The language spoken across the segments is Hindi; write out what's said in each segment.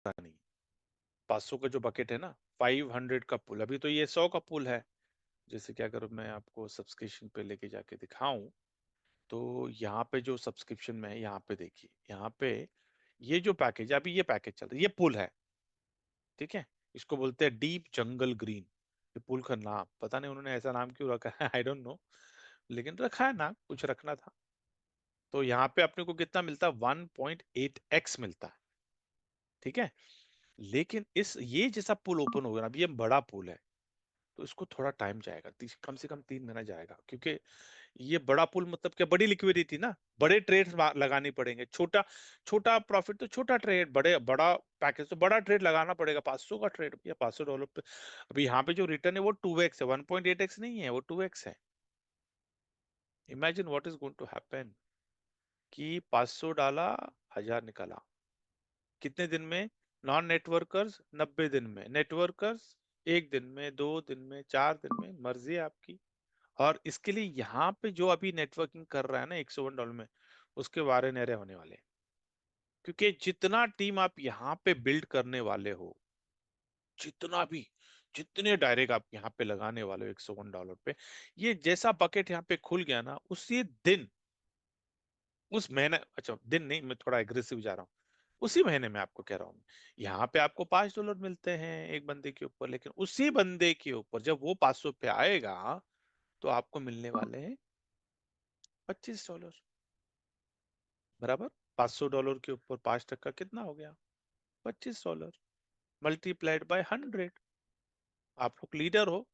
पता नहीं। 500 का जो बकेट है ना, 500 का पुल, अभी तो ये 100 का पुल है। जैसे कि अगर मैं आपको सब्सक्रिप्शन पे लेके जाके दिखाऊं, तो यहाँ पे जो सब्सक्रिप्शन में है, यहाँ पे देखिए, यहाँ पे ये जो पैकेज है, अभी ये पैकेज चल रहा है, ये पुल है, ठीक है। इसको बोलते हैं डीप जंगल ग्रीन। ये पुल का नाम पता नहीं उन्होंने ऐसा नाम क्यों रखा है, आई डोंट नो, लेकिन रखा है ना, कुछ रखना था। तो यहाँ पे अपने को कितना मिलता है, 1.8x मिलता है, ठीक है। लेकिन इस ये जैसा पुल ओपन होगा ना, अभी ये बड़ा पुल है, तो इसको थोड़ा टाइम जाएगा, कम से कम 3 महीना जाएगा, क्योंकि ये बड़ा पुल मतलब क्या, बड़ी लिक्विडिटी ना, बड़े ट्रेड लगानी पड़ेंगे। छोटा छोटा प्रॉफिट तो छोटा ट्रेड, बड़े बड़ा पैकेज तो बड़ा ट्रेड लगाना पड़ेगा। 500 का ट्रेड या $500 पे, अभी यहाँ पे जो रिटर्न है वो 2x है, 1.8x नहीं है, वो 2x है। Imagine what is going to happen कि 500 डाला, 1000 निकाला, कितने दिन में? नॉन नेटवर्कर्स 90 दिन में, नेटवर्कर्स 1 दिन में, 2 दिन में, 4 दिन में, मर्जी है आपकी। और इसके लिए यहाँ पे जो अभी नेटवर्किंग कर रहा है ना $101 में, उसके वारे नेरे होने वाले हैं। क्योंकि जितना टीम आप यहाँ पे बिल्ड करने वाले हो, जितना भी, जितने डायरेक्ट आप यहाँ पे लगाने वाले हो $101 पे, ये जैसा बकेट यहाँ पे खुल गया ना, उसी दिन, उस महीने, अच्छा दिन नहीं, मैं थोड़ा एग्रेसिव जा रहा हूँ, उसी महीने में आपको कह रहा हूँ, यहाँ पे आपको $5 मिलते हैं एक बंदे के ऊपर, लेकिन उसी बंदे के ऊपर जब वो 500 पे आएगा, तो आपको मिलने वाले हैं $25। बराबर, $500 के ऊपर 5% कितना हो गया? $25 मल्टीप्लाइड बाय 100। आप लोग लीडर हो,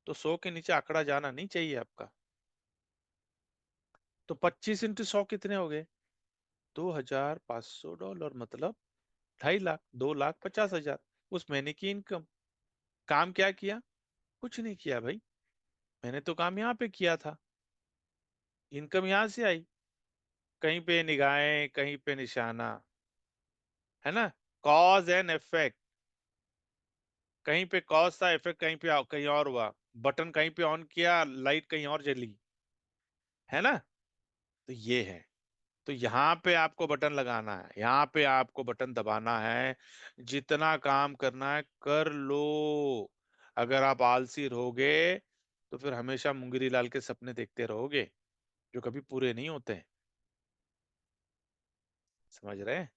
तो 100 के नीचे आंकड़ा जाना नहीं चाहिए आपका। तो 25 इंटू 100 कितने हो गए? $2500, मतलब 2.5 लाख, 2,50,000 उस महीने की इनकम। काम क्या किया? कुछ नहीं किया भाई, मैंने तो काम यहाँ पे किया था, इनकम यहाँ से आई। कहीं पे निगाहें, कहीं पे निशाना, है ना, कॉज एंड इफेक्ट। कहीं पे कॉज था, इफेक्ट कहीं पे कहीं और हुआ। बटन कहीं पे ऑन किया, लाइट कहीं और जली, है ना। तो ये है, तो यहाँ पे आपको बटन लगाना है, यहाँ पे आपको बटन दबाना है, जितना काम करना है कर लो। अगर आप आलसी रहोगे, तो फिर हमेशा मुंगरी लाल के सपने देखते रहोगे, जो कभी पूरे नहीं होते हैं। समझ रहे हैं?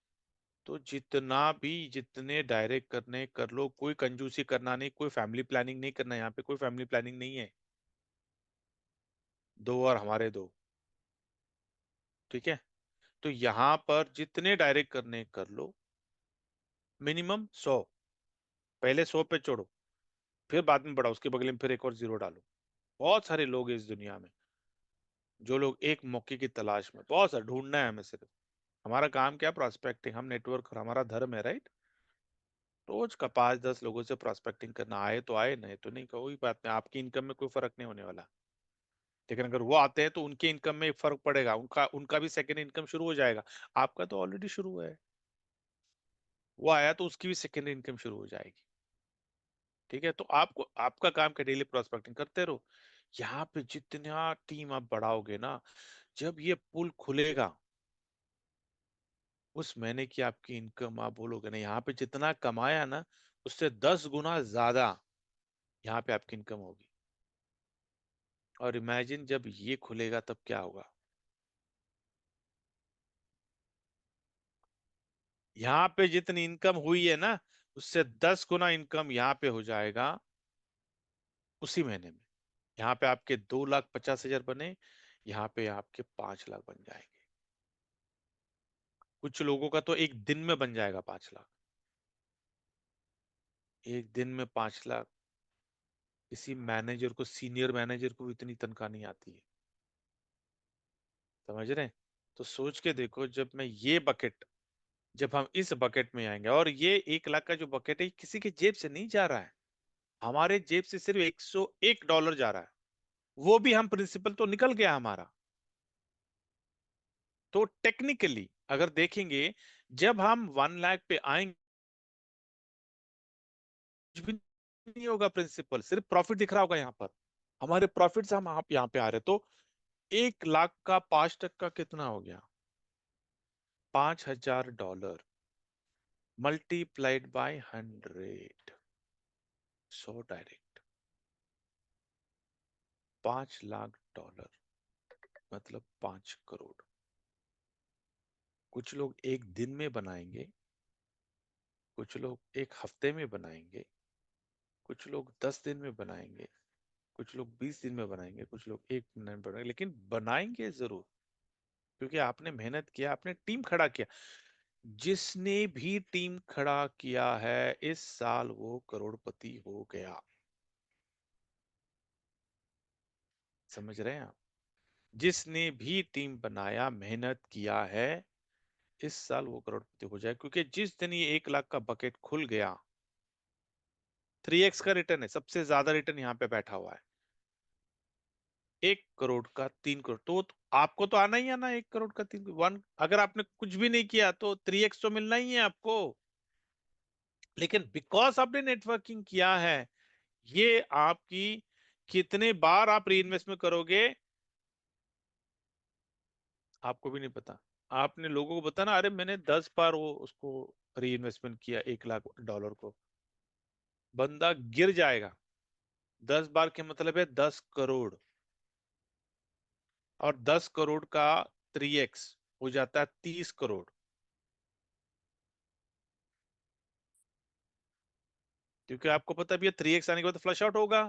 तो जितना भी, जितने डायरेक्ट करने कर लो, कोई कंजूसी करना नहीं, कोई फैमिली प्लानिंग नहीं करना, यहाँ पे कोई फैमिली प्लानिंग नहीं है। दो और हमारे दो, ठीक है। तो यहाँ पर जितने डायरेक्ट करने कर लो, मिनिमम 100, पहले 100 पे छोड़ो, फिर बाद में बढ़ाओ, उसके बगले में फिर एक और जीरो डालो। बहुत सारे लोग हैं इस दुनिया में, जो लोग एक मौके की तलाश में, बहुत सारा ढूंढना है हमें सिर्फ। हमारा काम क्या? प्रोस्पेक्टिंग, हम नेटवर्क, हमारा धर्म है, राइट। रोज का 5-10 लोगों से प्रोस्पेक्टिंग करना, आए तो आए, नहीं तो नहीं, कोई बात नहीं, आपकी इनकम में कोई फर्क नहीं होने वाला। लेकिन अगर वो आते हैं तो उनके इनकम में फर्क पड़ेगा, उनका उनका भी सेकंड इनकम शुरू हो जाएगा। आपका तो ऑलरेडी शुरू है, वो आया तो उसकी भी सेकंड इनकम शुरू हो जाएगी, ठीक है। तो आपको, आपका काम क्या? डेली प्रोस्पेक्टिंग करते रहो। यहाँ पे जितना टीम आप बढ़ाओगे ना, जब ये पुल खुलेगा, उस महीने की आपकी इनकम, आप बोलोगे ना, यहाँ पे जितना कमाया ना, उससे 10 गुना ज्यादा यहाँ पे आपकी इनकम होगी। और इमेजिन जब ये खुलेगा तब क्या होगा। यहाँ पे जितनी इनकम हुई है ना, उससे 10 गुना इनकम यहाँ पे हो जाएगा उसी महीने में। यहाँ पे आपके 2,50,000 बने, यहाँ पे आपके 5 लाख बन जाएंगे। कुछ लोगों का तो एक दिन में बन जाएगा 5 लाख, एक दिन में 5 लाख। किसी मैनेजर को, सीनियर मैनेजर को इतनी तनख्वाह नहीं आती है, समझ रहे हैं? तो सोच के देखो, जब मैं ये बकेट, जब हम इस बकेट में आएंगे, और ये 1 लाख का जो बकेट है, किसी के जेब से नहीं जा रहा है, हमारे जेब से सिर्फ $101 जा रहा है। वो भी हम, प्रिंसिपल तो निकल गया हमारा। तो टेक्निकली अगर देखेंगे, जब हम 1 लाख पे आएंगे, कुछ भी नहीं होगा प्रिंसिपल, सिर्फ प्रॉफिट दिख रहा होगा यहाँ पर। हमारे प्रॉफिट से हम आप यहाँ पे आ रहे, तो 1 लाख का 5% कितना हो गया? $5,000। मल्टीप्लाइड बाय 100, 100 डायरेक्ट, $5 लाख, मतलब 5 करोड़। कुछ लोग एक दिन में बनाएंगे, कुछ लोग एक हफ्ते में बनाएंगे, कुछ लोग 10 दिन में बनाएंगे, कुछ लोग 20 दिन में बनाएंगे, कुछ लोग एक महीने में बनाएंगे, लेकिन बनाएंगे जरूर। क्योंकि आपने मेहनत किया, आपने टीम खड़ा किया। जिसने भी टीम खड़ा किया है इस साल वो करोड़पति हो गया। समझ रहे हैं आप? जिसने भी टीम बनाया, मेहनत किया है, इस साल वो करोड़पति हो जाए। क्योंकि जिस दिन ये 1 लाख का बकेट खुल गया, 3x का रिटर्न है, सबसे ज्यादा रिटर्न यहाँ पे बैठा हुआ है। 1 करोड़ का 3 करोड़, तो आपको तो आना ही आना, 1 करोड़ का 3 अगर आपने कुछ भी नहीं किया तो 3x तो मिलना ही है आपको। लेकिन बिकॉज आपने नेटवर्किंग किया है, ये आपकी, कितने बार आप री इन्वेस्टमेंट करोगे आपको भी नहीं पता। आपने लोगों को बताया ना, अरे मैंने 10 बार वो उसको री इन्वेस्टमेंट किया $1 लाख को, बंदा गिर जाएगा। 10 बार के मतलब है 10 करोड़, और 10 करोड़ का 3x हो जाता है 30 करोड़। क्योंकि आपको पता है भैया 3x आने के बाद फ्लश आउट होगा।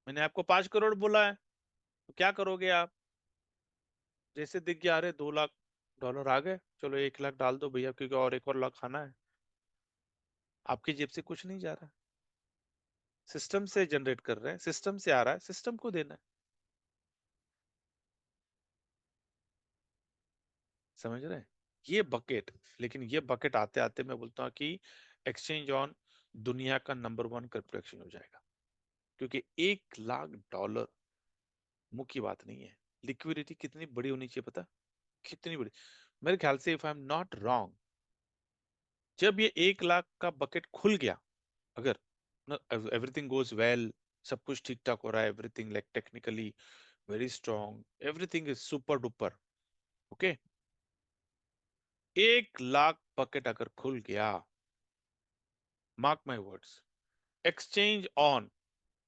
मैंने आपको 5 करोड़ बोला है, तो क्या करोगे आप? जैसे दिख गया, अरे $2 लाख आ गए, चलो 1 लाख डाल दो भैया, क्योंकि और एक और लाख खाना है। आपकी जेब से कुछ नहीं जा रहा, सिस्टम से जनरेट कर रहे हैं, सिस्टम से आ रहा है, सिस्टम को देना है। समझ रहे हैं? ये बकेट, लेकिन ये बकेट आते आते मैं बोलता हूँ कि एक्सचेंज ऑन दुनिया का नंबर 1 क्रिप्टो एक्सचेंज हो जाएगा। क्योंकि $1 लाख मुख्य बात नहीं है। लिक्विडिटी कितनी बड़ी होनी चाहिए पता? कितनी बड़ी? मेरे ख्याल से, if I am not wrong, जब ये 1 लाख का बकेट खुल गया, अगर एवरीथिंग गोज वेल, सब कुछ ठीक ठाक हो रहा है, everything like technically very strong, everything is super duper, okay, 1 lakh bucket अगर खुल गया, mark my words, exchange on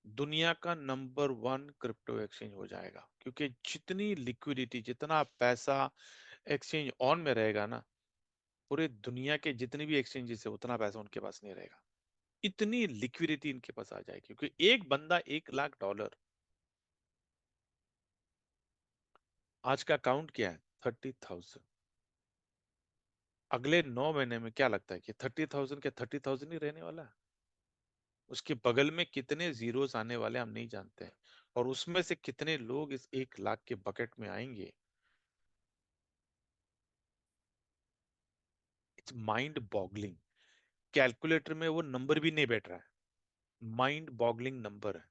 दुनिया का नंबर 1 क्रिप्टो एक्सचेंज हो जाएगा। क्योंकि जितनी लिक्विडिटी, जितना पैसा एक्सचेंज ऑन में रहेगा ना, पूरे दुनिया के जितने भी एक्सचेंजेस है उतना पैसा उनके पास नहीं रहेगा। इतनी लिक्विडिटी इनके पास आ जाएगी, क्योंकि एक बंदा $1 लाख। आज का काउंट क्या है? 30,000। अगले 9 महीने में क्या लगता है कि 30,000 क्या 30,000 ही रहने वाला है? उसके बगल में कितने जीरोस आने वाले हम नहीं जानते हैं, और उसमें से कितने लोग इस 1 लाख के बकेट में आएंगे। It's mind boggling. कैलकुलेटर में वो नंबर भी नहीं बैठ रहा है, माइंड बॉगलिंग नंबर है।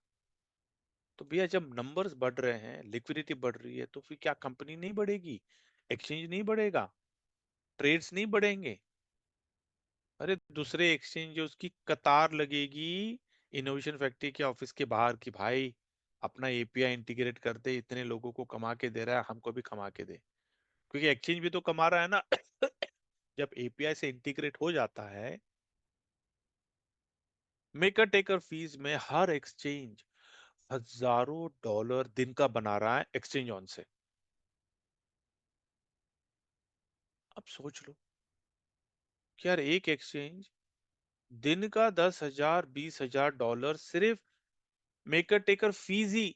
तो भैया जब नंबर्स बढ़ रहे हैं, लिक्विडिटी बढ़ रही है, तो फिर क्या कंपनी नहीं बढ़ेगी? एक्सचेंज नहीं बढ़ेगा? ट्रेड्स नहीं बढ़ेंगे? अरे दूसरे एक्सचेंज उसकी कतार लगेगी इनोवेशन फैक्ट्री के ऑफिस के बाहर कि भाई अपना एपीआई इंटीग्रेट कर दे, इतने लोगों को कमा के दे रहा है, हमको भी कमा के दे। क्योंकि एक्सचेंज भी तो कमा रहा है ना। जब एपीआई से इंटीग्रेट हो जाता है, मेकर टेकर फीस में हर एक्सचेंज हजारों डॉलर दिन का बना रहा है एक्सचेंज ऑन से। अब सोच लो कि यार एक एक्सचेंज दिन का 10,000 20,000 डॉलर सिर्फ maker taker fees he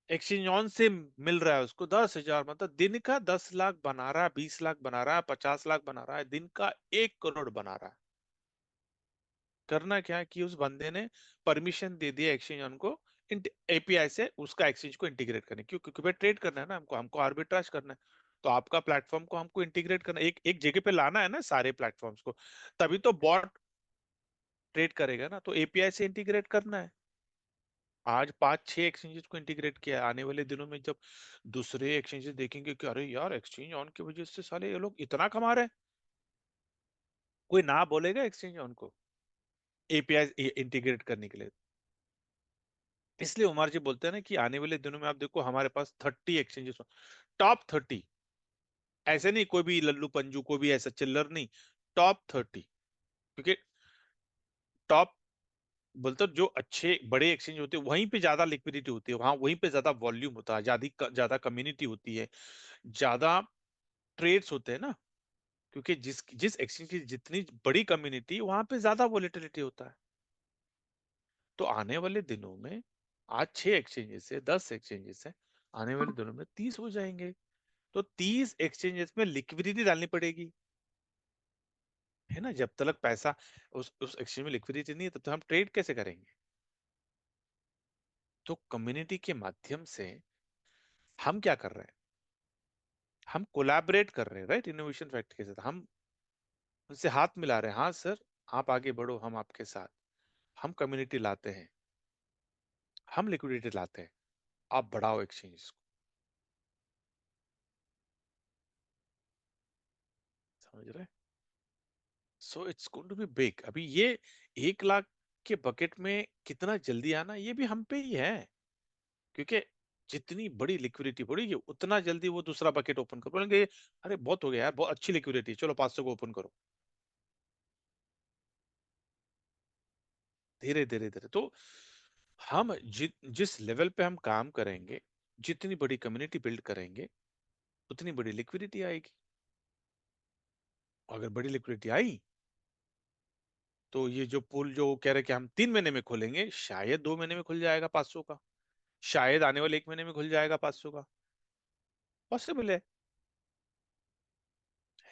exchange on से मिल रहा है उसको। 10,000 मतलब दिन का 10 लाख बना रहा है, 20 लाख बना रहा है, 50 लाख बना रहा है, दिन का 1 करोड़ बना रहा है। करना क्या है कि उस बंदे ने परमिशन दे दिया एक्सचेंज ऑन को एपीआई से उसका एक्सचेंज को इंटीग्रेट करने। क्यों? क्योंकि भाई ट्रेड करना है ना हमको, हमको आर्बिट्राज करना है। तो आपका प्लेटफॉर्म को हमको इंटीग्रेट करना, एक एक जगह पे लाना है ना सारे प्लेटफॉर्म्स को, तभी तो बॉट ट्रेड करेगा ना। तो एपीआई से इंटीग्रेट करना है। आज 5-6 एक्सचेंजेस को इंटीग्रेट किया है। आने वाले दिनों में जब दूसरे एक्सचेंजेस देखेंगे कि अरे यार एक्सचेंज ऑन की वजह से साले ये लोग इतना कमा रहे हैं, कोई ना बोलेगा एक्सचेंज ऑन को एपीआई इंटीग्रेट करने के लिए। इसलिए उमर जी बोलते हैं ना कि आने वाले दिनों में आप देखो हमारे पास 30 एक्सचेंजेस, टॉप 30, ऐसे नहीं कोई भी लल्लू पंजू, कोई भी ऐसा चिल्लर नहीं, टॉप 30। क्योंकि टॉप बोलते जो अच्छे बड़े एक्सचेंज होते हैं वहीं पे ज्यादा लिक्विडिटी होती है, वहां वहीं पे ज्यादा वॉल्यूम होता है, ज्यादा कम्युनिटी होती है, ज्यादा ट्रेड्स होते हैं ना। क्योंकि जिस जिस एक्सचेंज की जितनी बड़ी कम्युनिटी वहां पे ज्यादा वोलेटिलिटी होता है। तो आने वाले दिनों में आज 6 एक्सचेंजेस है, 10 एक्सचेंजेस है, आने वाले दिनों में 30 हो जाएंगे। तो 30 एक्सचेंजेस में लिक्विडिटी डालनी पड़ेगी, है ना। जब तक पैसा उस एक्सचेंज में लिक्विडिटी नहीं है तब तक हम ट्रेड कैसे करेंगे। तो कम्युनिटी के माध्यम से हम क्या कर रहे हैं, हम कोलैबोरेट कर रहे हैं, राइट, इनोवेशन फैक्ट के साथ हम उनसे हाथ मिला रहे हैं। हाँ सर, आप आगे बढ़ो, हम आपके साथ। हम कम्युनिटी लाते हैं, हम लिक्विडिटी लाते हैं, आप बढ़ाओ एक्सचेंज को। समझ रहे। So it's going to be big. अभी ये 1 लाख के बकेट में कितना जल्दी आना ये भी हम पे ही है। क्योंकि जितनी बड़ी लिक्विडिटी बढ़ेगी उतना जल्दी वो दूसरा बकेट ओपन कर बोलेंगे, अरे बहुत हो गया यार, बहुत अच्छी लिक्विडिटी, चलो 500 को ओपन करो। धीरे धीरे धीरे तो हम जिस लेवल पे हम काम करेंगे, जितनी बड़ी कम्युनिटी बिल्ड करेंगे, उतनी बड़ी लिक्विडिटी आएगी। अगर बड़ी लिक्विडिटी आई तो ये जो पुल जो कह रहे कि हम 3 महीने में खोलेंगे, शायद 2 महीने में खुल जाएगा 500 का, शायद आने वाले 1 महीने में खुल जाएगा 500 का। पॉसिबल है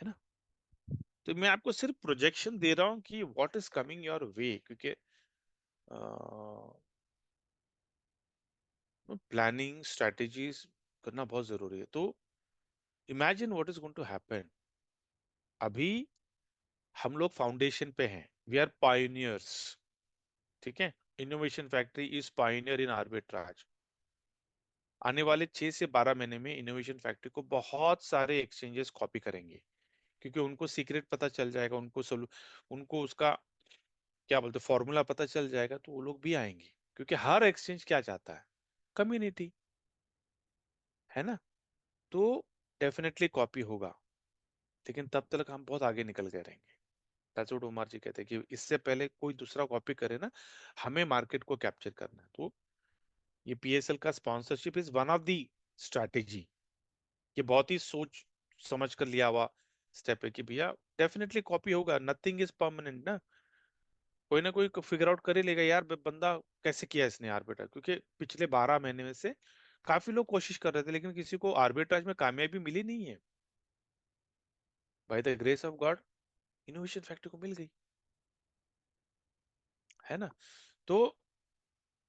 ना। तो मैं आपको सिर्फ प्रोजेक्शन दे रहा हूं कि what is coming your way. क्योंकि प्लानिंग स्ट्रेटेजीज करना बहुत जरूरी है। तो imagine what is going to happen. अभी हम लोग फाउंडेशन पे हैं, वी आर पायोनियर्स, ठीक है। Innovation factory is pioneer in arbitrage. आने वाले 6 से 12 महीने में इनोवेशन फैक्ट्री को बहुत सारे एक्सचेंजेस कॉपी करेंगे। क्योंकि उनको सीक्रेट पता चल जाएगा, उनको उसका क्या बोलते फॉर्मूला पता चल जाएगा, तो वो लोग भी आएंगे। क्योंकि हर एक्सचेंज क्या चाहता है, कम्युनिटी, है ना। तो डेफिनेटली कॉपी होगा, लेकिन तब तक हम बहुत आगे निकल गए रहेंगे। दैट्स व्हाट उमर जी कहते हैं कि इससे पहले कोई दूसरा कॉपी करे ना, हमें मार्केट को कैप्चर करना है। तो ये पीएसएल का sponsorship is one of the strategy. ये बहुत ही सोच समझ कर लिया हुआ स्टेप है कि भैया डेफिनेटली कॉपी होगा, नथिंग इज परमानेंट ना। कोई ना कोई फिगर आउट कर ही लेगा यार, बंदा कैसे किया इसने आर्बिट्राज। क्योंकि पिछले 12 महीने में से काफी लोग कोशिश कर रहे थे, लेकिन किसी को आर्बिट्राज में कामयाबी मिली नहीं है। By the grace of God innovation factory को मिल गई, है ना। तो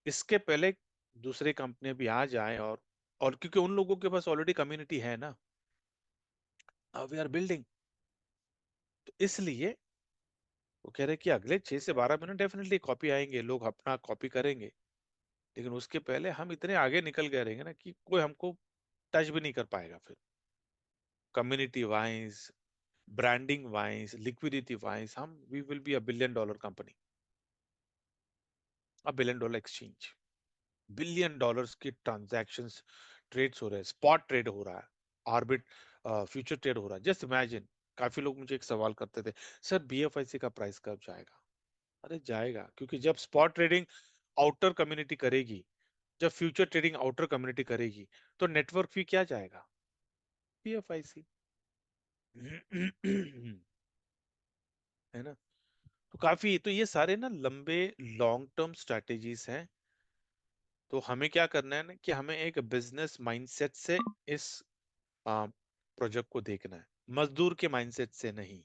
इसके पहले दूसरे कंपनी भी आ जाए, और क्योंकि उन लोगों के पास ऑलरेडी कम्युनिटी है ना, वी आर बिल्डिंग। तो इसलिए वो कह रहे कि अगले 6 से 12 महीने डेफिनेटली कॉपी आएंगे, लोग अपना कॉपी करेंगे। लेकिन उसके पहले हम इतने आगे निकल गए रहेंगे ना कि कोई हमको टच भी नहीं कर पाएगा फिर। Community wise, branding wise, liquidity wise हम we will be $1 billion company, $1 billion exchange. $1 billion की ट्रांजैक्शंस, ट्रेड्स हो रहे हैं, स्पॉट ट्रेड हो रहा है, आर्बिट फ्यूचर ट्रेड हो रहा है। जस्ट इमेजिन, काफी लोग मुझे एक सवाल करते थे, सर बीएफआईसी का प्राइस कब जाएगा। अरे जाएगा, क्योंकि जब स्पॉट ट्रेडिंग आउटर कम्युनिटी करेगी, जब फ्यूचर ट्रेडिंग आउटर कम्युनिटी करेगी, तो नेटवर्क फी क्या जाएगा, बीएफआईसी। है ना। तो काफी, तो ये सारे ना लंबे लॉन्ग टर्म स्ट्रेटेजीज हैं। तो हमें क्या करना है ना कि हमें एक बिजनेस माइंडसेट से इस प्रोजेक्ट को देखना है, मजदूर के माइंडसेट से नहीं।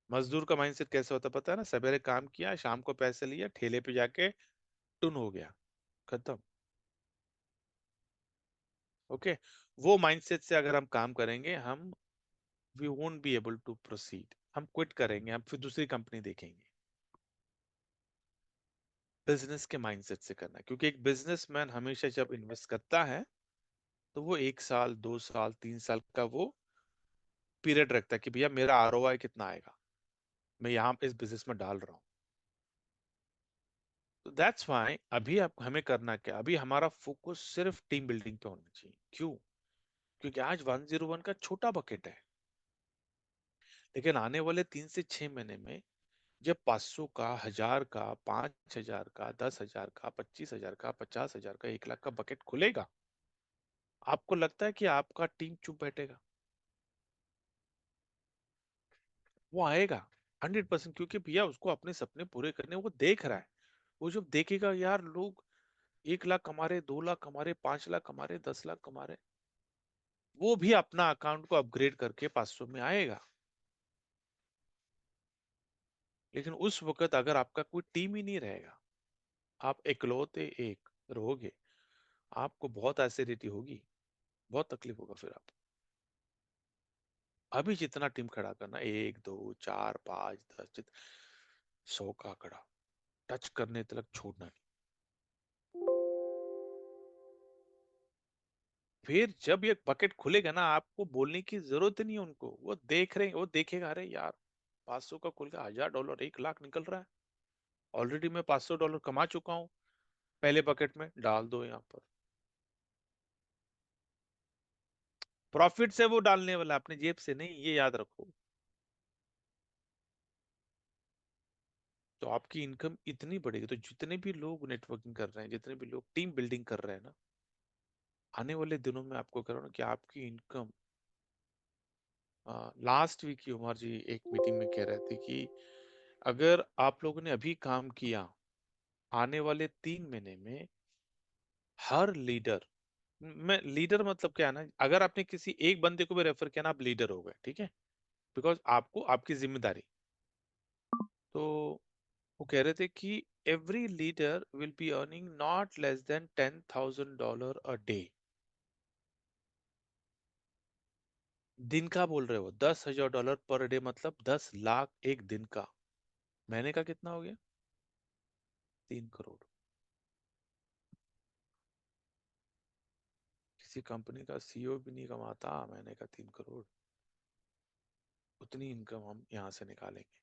मजदूर का माइंडसेट कैसे होता है पता है ना, सवेरे काम किया, शाम को पैसे लिया, ठेले पे जाके टुन हो गया, खत्म। ओके। वो माइंडसेट से अगर हम काम करेंगे, हम we won't be able to proceed, हम क्विट करेंगे, हम फिर दूसरी कंपनी देखेंगे। बिजनेस के माइंडसेट से करना है, क्योंकि एक बिजनेसमैन हमेशा जब इन्वेस्ट करता है तो वो 1 साल, 2 साल, 3 साल का वो पीरियड रखता है कि भैया मेरा आरओआई कितना आएगा, मैं यहाँ इस बिजनेस में डाल रहा हूँ। तो दैट्स व्हाई अभी आप हमें करना क्या, अभी हमारा फोकस सिर्फ टीम बिल्डिंग पे होना चाहिए। क्यों? क्योंकि आज 101 का छोटा बकेट है, लेकिन आने वाले 3 से 6 महीने में जब 500 का, 1000 का, 5000 का, 10,000 का, 25,000 का, 50,000 का, 1 लाख का बकेट खुलेगा, आपको लगता है कि आपका टीम चुप बैठेगा? वो आएगा 100%, क्योंकि भैया उसको अपने सपने पूरे करने वो देख रहा है। वो जब देखेगा यार लोग 1 लाख कमा रहे, 2 लाख कमा रहे, 5 लाख कमा रहे, 10 लाख कमा रहे, वो भी अपना अकाउंट को अपग्रेड करके 500 में आएगा। लेकिन उस वक्त अगर आपका कोई टीम ही नहीं रहेगा, आप इकलौते एक रहोगे, आपको बहुत एसिडिटी होगी, बहुत तकलीफ होगा फिर आप। अभी जितना टीम खड़ा करना, 1 2 4 5 10, 100 का आंकड़ा टच करने तक छोड़ना नहीं। फिर जब ये बकेट खुलेगा ना, आपको बोलने की जरूरत नहीं है उनको, वो देख रहे हैं, वो देखेगा अरे यार 500 का खुल गया, $1000, 1 लाख निकल रहा है, ऑलरेडी मैं $500 कमा चुका हूँ, पहले बकेट में डाल दो यहाँ पर। प्रॉफिट से वो डालने वाला, अपने जेब से नहीं, ये याद रखो। तो आपकी इनकम इतनी बढ़ेगी, तो जितने भी लोग नेटवर्किंग कर रहे हैं, जितने भी लोग टीम बिल्डिंग कर रहे हैं ना, आने वाले दिनों में आपको कह रहा हूं ना कि आपकी इनकम, लास्ट वीक उमर जी एक मीटिंग में कह रहे थे कि अगर आप लोगों ने अभी काम किया, आने वाले 3 महीने में हर लीडर, मैं लीडर मतलब क्या है ना, अगर आपने किसी एक बंदे को भी रेफर किया ना, आप लीडर हो गए, ठीक है, बिकॉज आपको आपकी जिम्मेदारी। तो वो कह रहे थे कि every leader will be earning not less than $10,000 a day. दिन का बोल रहे हो, $10,000 पर डे, मतलब 10 लाख एक दिन का। महीने का कितना हो गया? 3 करोड़। किसी कंपनी का सीईओ भी नहीं कमाता महीने का 3 करोड़। उतनी इनकम हम यहाँ से निकालेंगे।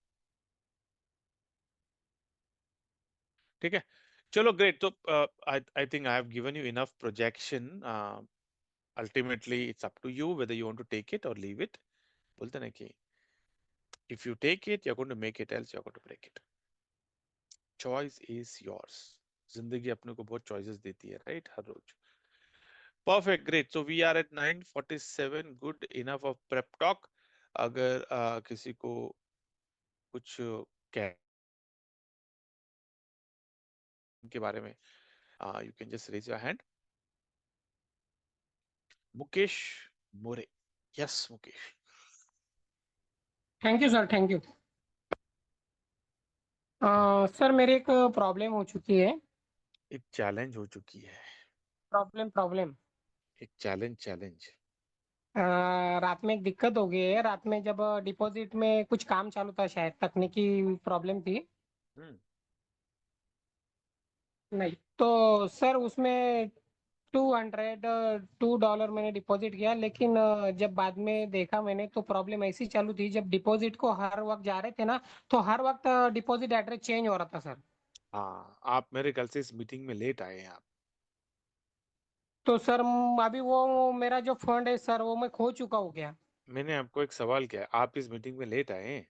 ठीक है, चलो ग्रेट। तो I think I have given you enough projection. Ultimately it's up to you whether you want to take it or leave it. बोलते ना कि if you take it you are going to make it, else you are going to break it. Choice is yours. जिंदगी अपने को बहुत चॉइसेस देती है, राइट, हर रोज। Perfect, great. So we are at 9:47, good enough of prep talk. अगर किसी को कुछ कह के बारे में, you can just raise your hand. Mukesh More. Yes Mukesh. Thank you sir, thank you. Sir मेरी एक प्रॉब्लम हो चुकी है। एक चैलेंज हो चुकी है। प्रॉब्लम प्रॉब्लम एक चैलेंज चैलेंज। रात में एक दिक्कत हो गई है। रात में जब डिपॉजिट में कुछ काम चालू था, शायद तकनीकी प्रॉब्लम थी। हम्म। नहीं तो सर उसमें 202 डॉलर मैंने डिपॉजिट किया, लेकिन जब बाद में देखा मैंने तो प्रॉब्लम ऐसी चालू थी, जब डिपॉजिट को हर वक्त जा रहे थे ना, तो हर वक्त डिपॉजिट एड्रेस चेंज हो रहा था सर। हाँ, आप मेरे कल से इस मीटिंग में लेट आए हैं आप। तो सर अभी वो मेरा जो फंड है सर, वो मैं खो चुका हूँ क्या? मैंने आपको एक सवाल किया, आप इस मीटिंग में लेट आए हैं।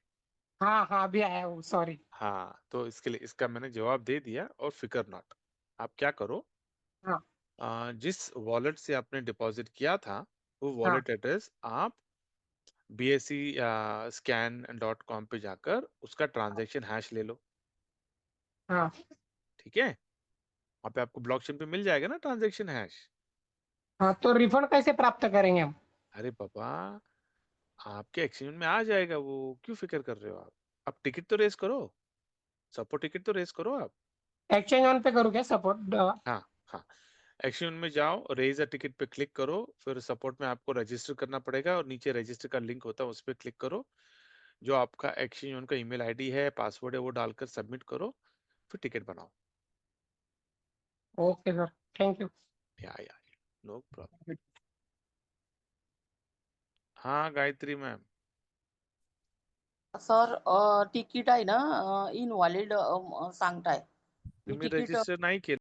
हाँ हाँ, अभी आया हूँ, सॉरी। हाँ, तो इसके लिए इसका मैंने जवाब दे दिया, और फिकर नॉट। आप क्या करो, हाँ जिस वॉलेट से आपने डिपॉजिट किया था, वो हाँ वॉलेट एड्रेस आप BSE scan.com पे जाकर उसका ट्रांजैक्शन हैश ले लो। हाँ ठीक है, वहाँ पे आपको ब्लॉकचेन पे मिल जाएगा ना ट्रांजैक्शन हैश। हाँ। तो रिफंड कैसे प्राप्त करेंगे हम? अरे पापा, आपके एक्सचेंज में आ जाएगा वो, क्यों फिक्र कर रहे हो आप? आप टिकट तो रेस करो, सपोर्ट टिकट तो रेस करो आप। एक्सचेंज ऑन पे करूँ क्या सपोर्ट? हाँ हाँ, एक्शन में जाओ, रेज अ टिकट पे क्लिक करो, फिर सपोर्ट में आपको रजिस्टर करना पड़ेगा, और नीचे रजिस्टर का लिंक होता है, उस पर क्लिक करो। जो आपका एक्सचेंज उनका ईमेल आईडी है, पासवर्ड है, वो डालकर सबमिट करो, फिर टिकट बनाओ। Okay sir, thank you. या नो प्रॉब्लम। हाँ गायत्री मैम। सर तिकीट आहे ना इनव्हॅलिड सांगताय. मी तुम्ही तिकीट रजिस्टर नाही केलं.